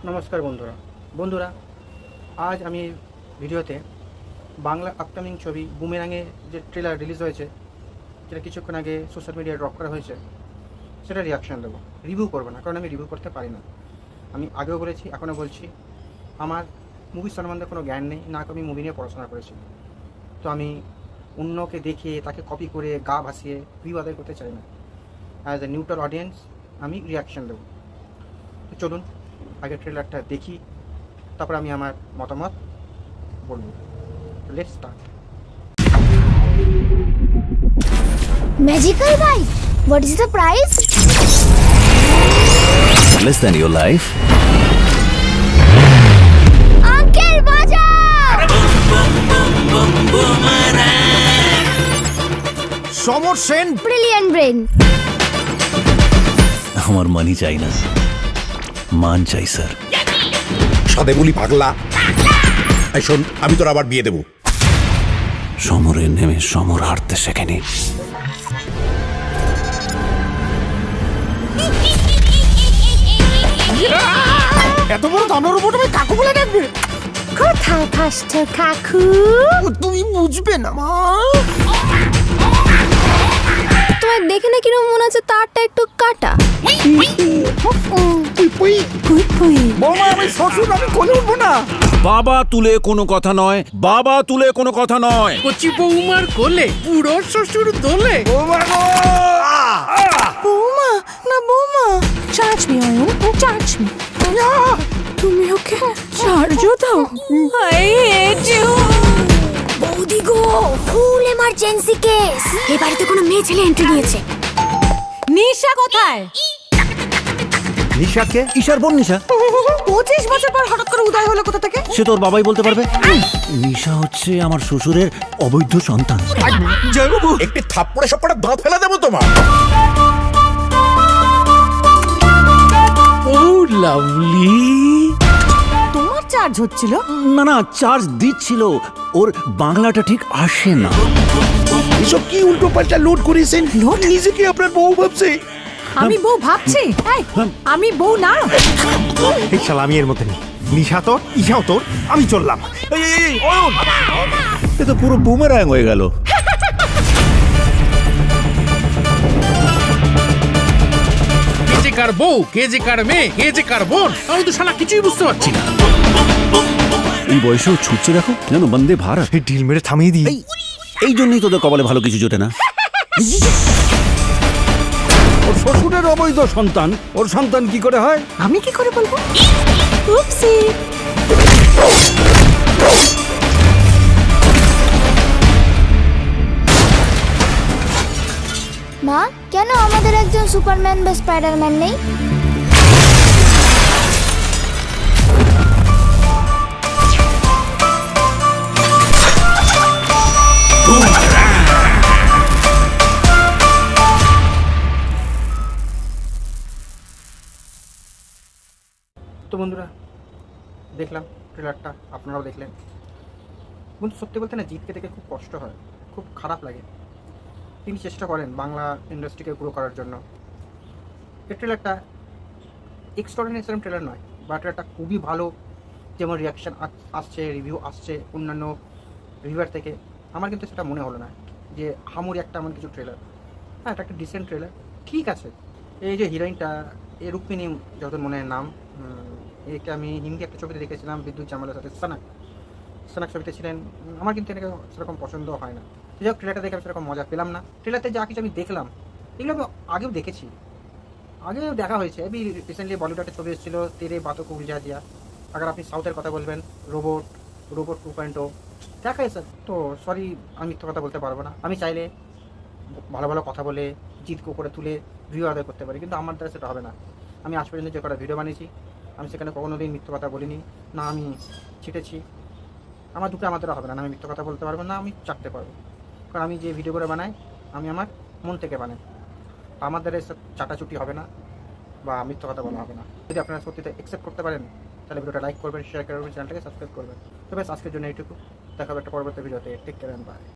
নমস্কার বন্ধুরা আজ আমি ভিডিওতে বাংলা আপকামিং ছবি বুমেরাঙের যে ট্রেলার রিলিজ হয়েছে, যেটা কিছুক্ষণ আগে সোশ্যাল মিডিয়ায় ড্রপ করা হয়েছে, সেটা রিয়াকশান দেবো। রিভিউ করবো না, কারণ আমি রিভিউ করতে পারি না। আমি আগেও বলেছি, এখনও বলছি, আমার মুভি সম্বন্ধে কোনো জ্ঞান নেই, না আমি মুভি নিয়ে পড়াশোনা করেছি। তো আমি অন্যকে দেখে তাকে কপি করে গা ভাসিয়ে ভিউ আদায় করতে চাই না। অ্যাজ এ নিউট্রাল অডিয়েন্স আমি রিয়াকশান দেবো। তো চলুন আগে ট্রেলারটা দেখি, তারপর আমি আমার মতামত বলবো। Let's start. Magical bike. What is the price? Less than your life. Uncle বাজাও! সমর সেন। Brilliant brain. আমার মানি চাই না, মান চাই স্যার। সাদে বলি পাগলা। এই শোন, আমি তোর আবার বিয়ে দেবো। সমরে নেমে সমর হারতে শেখেনি। এত বড় দামের উপর তুমি কাকু বলে ডাকবে? কোথায় ফার্স্ট কাকু? তুমি বুঝবে না মা। তোমার দেখে না কিরকম মনে হচ্ছে তারটা একটু কাটা। বৌমা, আমি শ্বশুর, আমি কোলে উঠবো না। বাবা তুলে কোনো কথা নয়, বাবা তুলে কোনো কথা নয়। কচি বৌমার কোলে পুরো শ্বশুর দোলে। বৌমা গো! বৌমা না বৌমা, charge me Ayan, charge me. তুমি ওকে চার্জও দাও। I hate you. বৌদি গো, ফুল এমার্জেন্সি কেস। এই বাড়িতে কোনো মেয়ে ছেলে এন্ট্রি নিয়েছে। নিশা কোথায়? নিশাকে? ঈশার বোন নিশা। 25 বছর পর হঠাৎ করে উদয় হলো কোথা থেকে? সে তোর বাবাই বলতে পারবে। নিশা হচ্ছে আমার শ্বশুরের অবৈধ সন্তান। জয় বাবু, একটি থাপ্পড়ে সপ্পড়ে দাঁত ফেলে দেবো তোমার। ও লাভলি। তোমার চার্জ হচ্ছিল? না না, চার্জ দিচ্ছিল, ওর বাংলাটা ঠিক আসে না। এসব কি উল্টো পাল্টা লোড করেছেন? লোড? নিজেকে আপনার বউ ভাবছে। আমি বউ ভাবছি? এই, আমি বউ না। এই শালা আমি এর মধ্যে নেই। নিশা তোর, ঈশাও তোর, আমি চললাম। এ তো পুরো বুমেরাং হয়ে গেল। কে যে কার বউ, কে যে কার মেয়ে, কে যে কার বোন, আমি তো শালা কিছুই বুঝতে পারছি না। এই বয়সেও ছুটছে দেখো, যেন বন্দে ভারত। এই ডিল মেরে থামিয়ে দিই। এই জন্যই তোদের কপালে ভালো কিছু জোটে না। ওর শ্বশুরের অবৈধ সন্তান, ওর সন্তান কি করে হয়? আমি কি করে বলবো? উপসি। মা, কেন আমাদের একজন সুপারম্যান বা স্পাইডারম্যান নেই? তো বন্ধুরা, দেখলাম ট্রেলারটা, আপনারাও দেখলেন। বন্ধু, সত্যি বলতে না, জিতকে দেখে খুব কষ্ট হয়, খুব খারাপ লাগে। তিনি চেষ্টা করেন বাংলা ইন্ডাস্ট্রিকে গ্রো করার জন্য। এই ট্রেলারটা এক্সট্রাঅর্ডিনারি ট্রেলার নয়, বা ট্রেলারটা খুবই ভালো। যেমন রিয়াকশান আসছে, রিভিউ আসছে অন্যান্য রিভিউয়ার থেকে, আমার কিন্তু সেটা মনে হলো না যে হামুর একটা এমন কিছু ট্রেলার। হ্যাঁ, এটা একটা ডিসেন্ট ট্রেলার, ঠিক আছে। এই যে হিরোইনটা, এই রুক্মিণী যত মনে হয় নাম, একে আমি হিন্দি একটা ছবিতে দেখেছিলাম বিদ্যুৎ জামালের সাথে, সানাক ছবিতে ছিলেন। আমার কিন্তু এটাকে সেরকম পছন্দ হয় না। যাই হোক, ট্রেলারটা দেখে আমি সেরকম মজা পেলাম না। ট্রেলারতে যা কিছু আমি দেখলাম, এগুলো আমি আগেও দেখেছি, আগেও দেখা হয়েছে। আমি রিসেন্টলি বলিউড একটা ছবি এসেছিলো, তেরে বাতো কো উলঝা দিয়া। আবার আপনি সাউথের কথা বলবেন, রোবট 2.0 দেখা হয়েছে। তো সরি, আমি মিথ্যা কথা বলতে পারবো না। আমি চাইলে ভালো ভালো কথা বলে জিতকে করে তুলে ভিডিও আদায় করতে পারি, কিন্তু আমার দ্বারা সেটা হবে না। আমি আজ পর্যন্ত যে কটা ভিডিও বানিয়েছি, আমি সেখানে কখনো দিন মিথ্যা কথা বলিনি, না আমি ছিটেছি। আমার দুটো আমার দ্বারা হবে না, আমি মিথ্যা কথা বলতে পারবো না, আমি চাটতে পারবো। কারণ আমি যে ভিডিও করে বানাই, আমি আমার মন থেকে বানাই। আমার দ্বারা এসব চাটাচুটি হবে না বা মিথ্যা কথা বলা হবে না। যদি আপনারা সত্যিতে অ্যাকসেপ্ট করতে পারেন, তাহলে ভিডিওটা লাইক করবেন, শেয়ার করবেন, চ্যানেলটাকে সাবস্ক্রাইব করবেন। তো ব্যাস, আজকের জন্য এইটুকু। দেখা হবে একটা পরবর্তী ভিডিওতে। Take care and by.